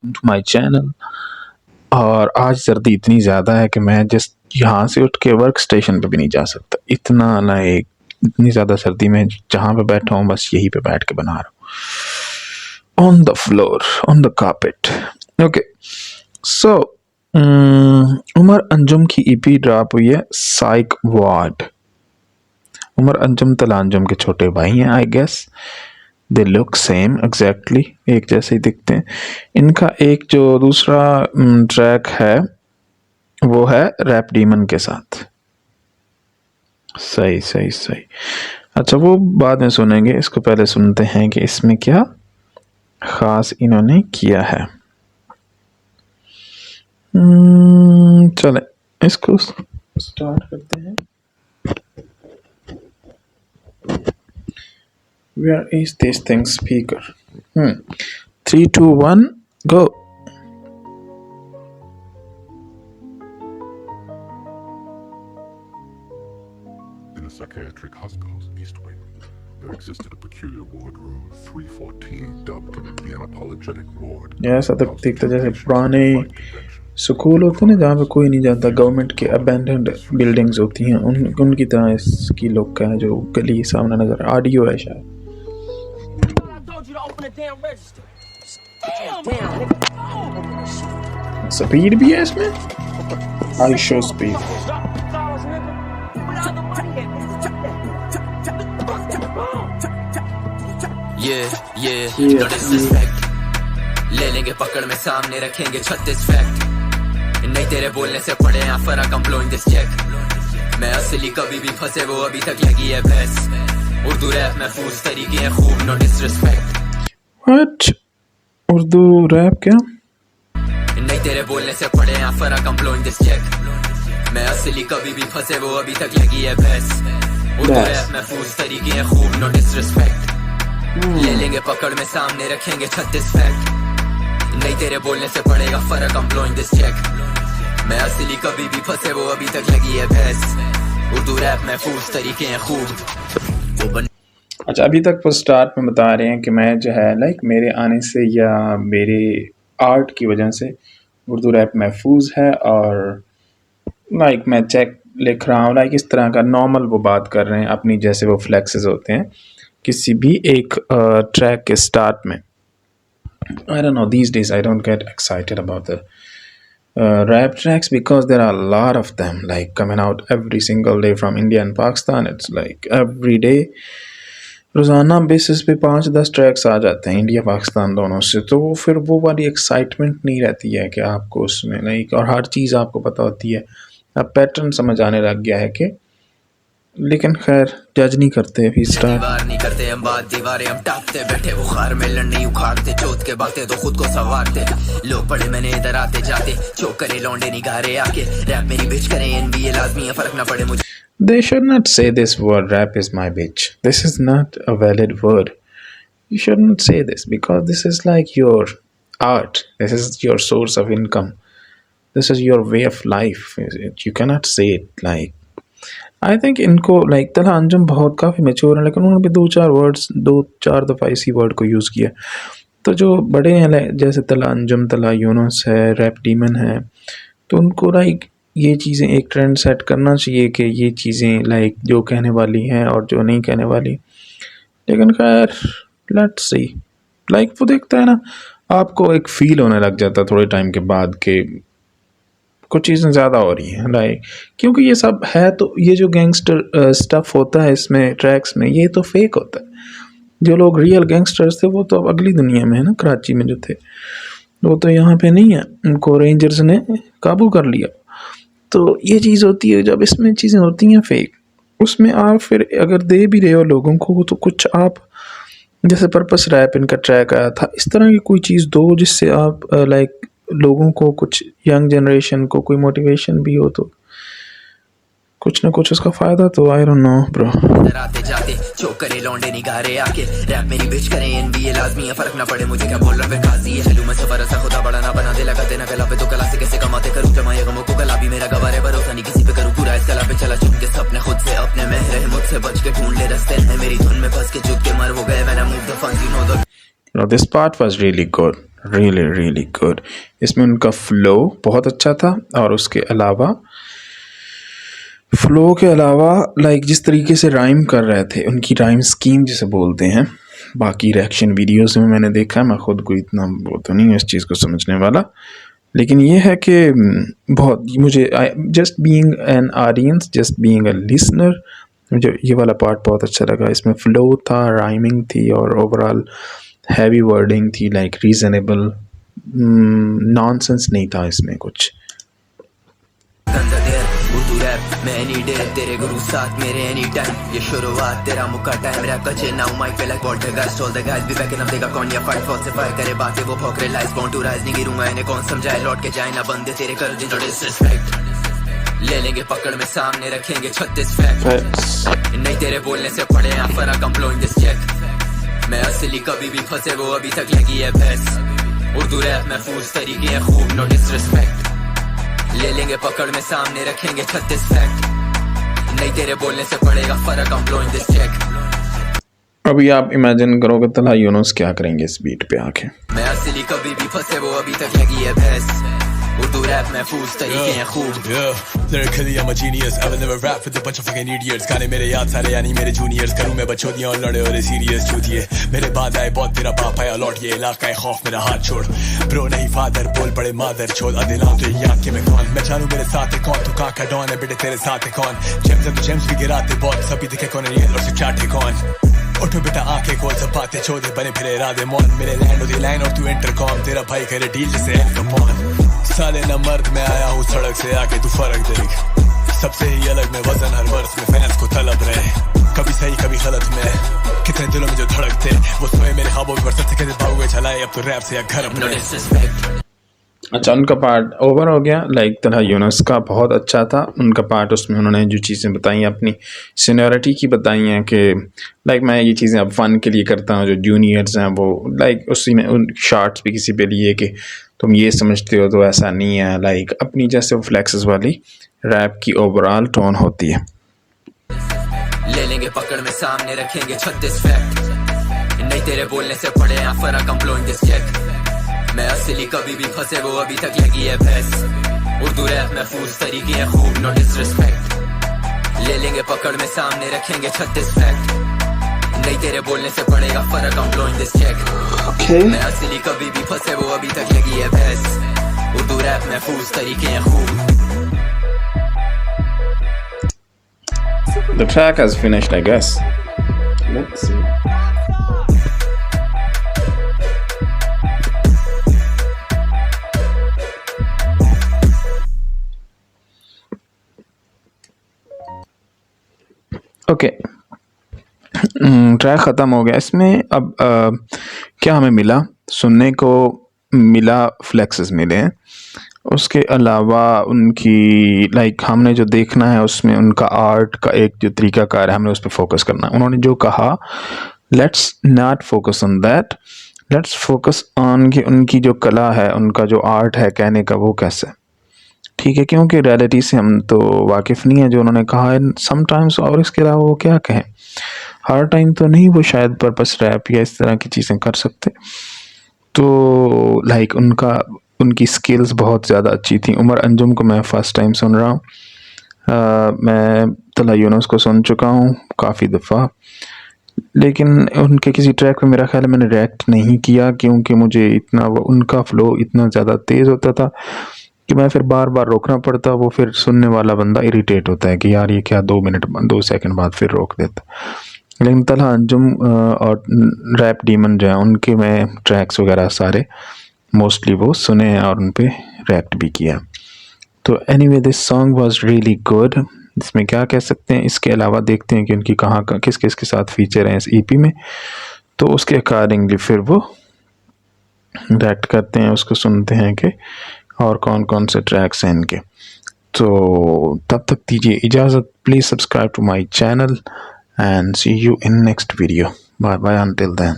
To my channel. और आज सर्दी इतनी ज़्यादा है कि मैं जस्ट यहाँ से उठ के वर्क स्टेशन पे भी नहीं जा सकता। इतना लाइक इतनी ज़्यादा सर्दी में जहाँ पे बैठा हूँ बस यहीं पे बैठ के बना रहा हूँ, on the floor, on the carpet. Okay, so Umar Anjum की ईपी ड्रॉप हुई है, साइक वार्ड। उमर अंजुम तला अंजुम के छोटे भाई हैं, I guess they look same, exactly एक जैसे ही दिखते हैं। इनका एक जो दूसरा ट्रैक है वो है रैप डीमन के साथ। सही सही सही। अच्छा, वो बाद में सुनेंगे, इसको पहले सुनते हैं कि इसमें क्या खास इन्होंने किया है। चले इसको स्टार्ट करते हैं। Where is this thing speaker? 3, 2, 1, go. In the psychiatric hospital's East Wing, there existed a peculiar ward room 314 dubbed the Unapologetic Ward. ऐसा तो दिखता जैसे पुराने स्कूल होते हैं ना जहाँ पे कोई नहीं जाता, गवर्नमेंट के अबैंडन्ड बिल्डिंग्स होती हैं, उनकी तरह इसकी लुक है। जो गली सामने नजर, ऑडियो है शायद। स्पीड भी है इसमें, आई शो स्पीड। ले लेंगे पकड़ में, सामने रखेंगे 36 फैक्ट। नहीं तेरे बोलने से पड़े यहाँ फर्क, I'm blowing this check। मैं असली कभी भी फंसे वो अभी तक लगी है भैंस। उर्दू रैप महफूज तरीके हैं खूब, no disrespect. What? Urdu rap क्या? नहीं तेरे बोलने से पड़े यहाँ फर्क, I'm blowing this check। मैं असली कभी भी फंसे वो अभी तक लगी है भैंस। उर्दू रैप महफूज तरीके हैं खूब, नो डिसरिस्पेक्ट। ले लेंगे पकड़ में, सामने रखेंगे 36 फैक्ट। नहीं तेरे बोलने से पड़ेगा फर्क, I'm blowing this check। मैं असली कभी भी फंसे वो अभी तक लगी है भैंस। उर्दू रैप महफूज तरीके हैं खूब। अच्छा, अभी तक वो स्टार्ट में बता रहे हैं कि मैं जो है लाइक मेरे आने से या मेरे आर्ट की वजह से उर्दू रैप महफूज है, और लाइक मैं चेक लिख रहा हूँ, लाइक इस तरह का नॉर्मल वो बात कर रहे हैं अपनी, जैसे वो फ्लेक्सेस होते हैं किसी भी एक ट्रैक के स्टार्ट में। I don't know, these days I don't get excited about the rap tracks because there are a lot of them like coming out every single day from India and Pakistan. It's like every day, रोज़ाना basis पे 5-10 tracks आ जाते हैं India Pakistan दोनों से। तो फिर वो वाली एक्साइटमेंट नहीं रहती है कि आपको उसमें लाइक, और हर चीज़ आपको पता होती है, अब पैटर्न समझ आने लग गया है कि, लेकिन खैर जज नहीं करते अभी स्टार्ट नहीं करते हम बात, दीवारें हम टापते, बैठे बुखार में लड़ने उखाड़ते, चोट के बातें तो खुद को संवारते। लोग पड़े मैंने इधर आते जाते, चोक करे लौंडे निगारे आके, रैप मेरी बिच करे एनबीए लाजमी है, फर्क ना पड़े मुझे। They should not say this word, rap is my bitch. This is not a valid word. You shouldn't say this because this is like your art. This is your source of income. This is your way of life. You cannot say it like, I think इनको like तला अंजुम बहुत काफ़ी mature है, लेकिन उन्होंने भी 2-4 दफ़ा इसी वर्ड को यूज़ किया। तो जो बड़े हैं जैसे तला अंजुम, तला यूनुस है, रैप डीमन है, तो उनको लाइक ये चीज़ें एक ट्रेंड सेट करना चाहिए कि ये चीज़ें लाइक जो कहने वाली हैं और जो नहीं कहने वाली। लेकिन खैर लेट्स सी, लाइक वो देखता है ना, आपको एक फ़ील होने लग जाता है थोड़े टाइम के बाद कि कुछ चीज़ें ज़्यादा हो रही हैं लाइक, क्योंकि ये सब है तो ये जो गैंगस्टर स्टफ़ होता है इसमें ट्रैक्स में, ये तो फेक होता है। जो लोग रियल गैंगस्टर्स थे वो तो अब अगली दुनिया में है ना, कराची में जो थे वो तो यहाँ पे नहीं है, उनको रेंजर्स ने काबू कर लिया। तो ये चीज़ होती है जब इसमें चीज़ें होती हैं फेक, उसमें आप फिर अगर दे भी रहे हो लोगों को तो कुछ आप, जैसे पर्पस रैप इनका ट्रैक आया था, इस तरह की कोई चीज़ दो जिससे आप लाइक लोगों को, कुछ यंग जनरेशन को कोई मोटिवेशन भी हो, तो कुछ ना कुछ उसका फायदा तो आई डोंट नो ब्रो। आते जाते चोक करे लौंडे निगारे आके, रैप मेरी बिच करे एनबीए लाजमी है, फर्क ना पड़े मुझे क्या बोल रहा फिर काजी है। चलूं मैं सफर ऐसा खुदा बड़ा ना बना दे, लगाते ना कला पे तो कला से कैसे कमाते, करूं जमाए गमों को कला भी मेरा गवारे, भरोसा नहीं किसी पे करूं पूरा इस कला पे, चला चुप के सपने खुद से अपने में रहे, मुझसे बच के ढूंढ ले रास्ते में, मेरी धुन में फंस के चुप के मर वो गए, मैंने मूव द फंस you know the. This part was really good. Really really good. इसमें उनका फ्लो बहुत अच्छा था, और उसके अलावा फ्लो के अलावा लाइक जिस तरीके से राइम कर रहे थे, उनकी राइम स्कीम जिसे बोलते हैं, बाकी रिएक्शन वीडियोस में मैंने देखा है, मैं ख़ुद को इतना वो तो नहीं हूँ इस चीज़ को समझने वाला, लेकिन ये है कि बहुत मुझे just being an audience, just being a listener, मुझे ये वाला पार्ट बहुत अच्छा लगा। इसमें फ़्लो था, राइमिंग थी, और ओवरऑल हैवी वर्डिंग थी, लाइक रीज़नेबल, नॉनसेंस नहीं था इसमें कुछ। उर्दू रैप मैं एनी डे, तेरे गुरु साथ मेरे एनी टाइम, ये शुरुआत तेरा मुक्का टाइम, रैप का चेन नाउ माइक पे like Walter guys, toll the guys be back in of देगा कौन, या फाइट फॉर से फायर करे बातें वो folk realise, born to rise, नहीं गिरूंगा इन्हें कौन समझाए, लौट के जाए ना बंदे तेरे कर दिन तो डिसरिस्पेक्ट, ले लेंगे पकड़ में सामने रखेंगे 36 फैक्ट, नहीं तेरे बोलने से पड़े हैं फर्क, I'm blowing this check, मैं असली कभी भी फंसे वो अभी तक लगी है बहस, उर्दू रैप महफूज तरीके हैं खूब, नो डिसरिस्पेक्ट, ले लेंगे पकड़ में सामने रखेंगे 36 फैक्ट, नहीं तेरे बोलने से पड़ेगा फर्क, I'm blowing this check। अभी आप इमेजिन करोगे तलहा यूनुस क्या करेंगे इस बीट पे आके। मैं असली कभी भी फंसे वो अभी तक लगी है बहस, उर्दू रैप महफूज तरीके हैं खूब। Lyrically I'm a genius, I will never rap with a bunch of fucking idiots, गाने मेरे याद सारे यानी मेरे juniors, करूँ मैं बच्चों दिया और लड़े और सीरियस चूतिए, मेरे बाद आए बहुत तेरा बाप आया लौट, ये इलाका है खौफ मेरा हाथ छोड़, ब्रो नहीं फादर बोल पड़े मादर छोड़, अदिलाओ तो याद के मैं कौन, मैं जानू मेरे साथ है कौन, तू काका डॉन है बेटे तेरे साथ है कौन, जेम्स है तो जेम्स भी गिराते बहुत, सभी दिखे कौन है ये और से चाटे कौन, उठो बेटा आंखें खोल सब बातें छोड़े बने फिरे इरादे मौन, मेरे लैंड होती लाइन और तू इंटरकॉम, तेरा भाई करे डील जैसे एल कपॉन, साले न मर्द में आया हूँ सड़क से आके तू फर्क देख, सबसे ही अलग में वजन हर वर्ष में फैंस को तलब रहे, कभी सही कभी गलत में, कितने दिलों में जो धड़कते वो सोए मेरे ख्वाबों पर सबसे कहते भागुए चलाए, अब तो रैप से या घर अपने। अच्छा, उनका पार्ट ओवर हो गया, लाइक तलहा यूनुस का बहुत अच्छा था उनका पार्ट, उसमें उन्होंने जो चीज़ें बताई अपनी सीनियरिटी की बताई हैं कि लाइक मैं ये चीज़ें अब फ़न के लिए करता हूँ, जो जूनियर्स हैं वो लाइक उसी में उन शॉर्ट्स भी किसी पे लिए कि तुम ये समझते हो तो ऐसा नहीं है, लाइक अपनी जैसे फ्लैक्सेस वाली रैप की ओवरऑल टोन होती है। ले लेंगे पकड़ में सामने रखेंगे 36 फैक्ट, नहीं तेरे बोलने से पड़े हैं फर्क, I'm blowing this check, मैं असली कभी भी फंसे वो अभी तक लगी है बहस, उर्दू रैप महफूज तरीके हैं खूब, नो डिसरिस्पेक्ट, ले लेंगे पकड़ में सामने रखेंगे 36 फैक्ट, नहीं तेरे बोलने से पड़ेगा फर्क, I'm blowing this check, मैं असली कभी भी फंसे वो अभी तक लगी है बहस, उर्दू रैप महफूज तरीके हैं खूब। The track has finished, I guess. Let's see. Okay, track ख़त्म हो गया। इसमें अब क्या हमें मिला सुनने को मिला, फ्लेक्सेस मिले हैं, उसके अलावा उनकी लाइक हमने जो देखना है उसमें उनका आर्ट का एक जो तरीकाकार है, हमने उस पर फोकस करना है। उन्होंने जो कहा let's not focus on that, let's focus on कि उनकी जो कला है, उनका जो आर्ट है कहने का, वो कैसे, ठीक है, क्योंकि रियलिटी से हम तो वाकिफ़ नहीं है जो उन्होंने कहा है समटाइम्स, और इसके अलावा वो क्या कहें, हर टाइम तो नहीं वो शायद पर्पस रैप या इस तरह की चीज़ें कर सकते। तो लाइक उनकी स्किल्स बहुत ज़्यादा अच्छी थी। उमर अंजुम को मैं फ़र्स्ट टाइम सुन रहा हूँ, मैं तलहा यूनुस को सुन चुका हूँ काफ़ी दफ़ा, लेकिन उनके किसी ट्रैक पे मेरा ख्याल है मैंने रिएक्ट नहीं किया, क्योंकि मुझे इतना उनका फ़्लो इतना ज़्यादा तेज़ होता था कि मैं फिर बार बार रोकना पड़ता, वो फिर सुनने वाला बंदा इरिटेट होता है कि यार ये क्या 2 सेकंड बाद फिर रोक देता। लेकिन तलहा अंजुम और रैप डीमन जो है उनके मैं ट्रैक्स वगैरह सारे मोस्टली वो सुने हैं और उन पे रिएक्ट भी किया। तो anyway this song was really good, इसमें क्या कह सकते हैं। इसके अलावा देखते हैं कि उनकी कहाँ किस किस के साथ फीचर हैं इस ईपी में, तो उसके अकॉर्डिंगली फिर वो रिएक्ट करते हैं, उसको सुनते हैं कि और कौन कौन से ट्रैक्स हैं इनके। तो तब तक दीजिए इजाज़त, please subscribe to my channel and see you in next video. Bye bye until then.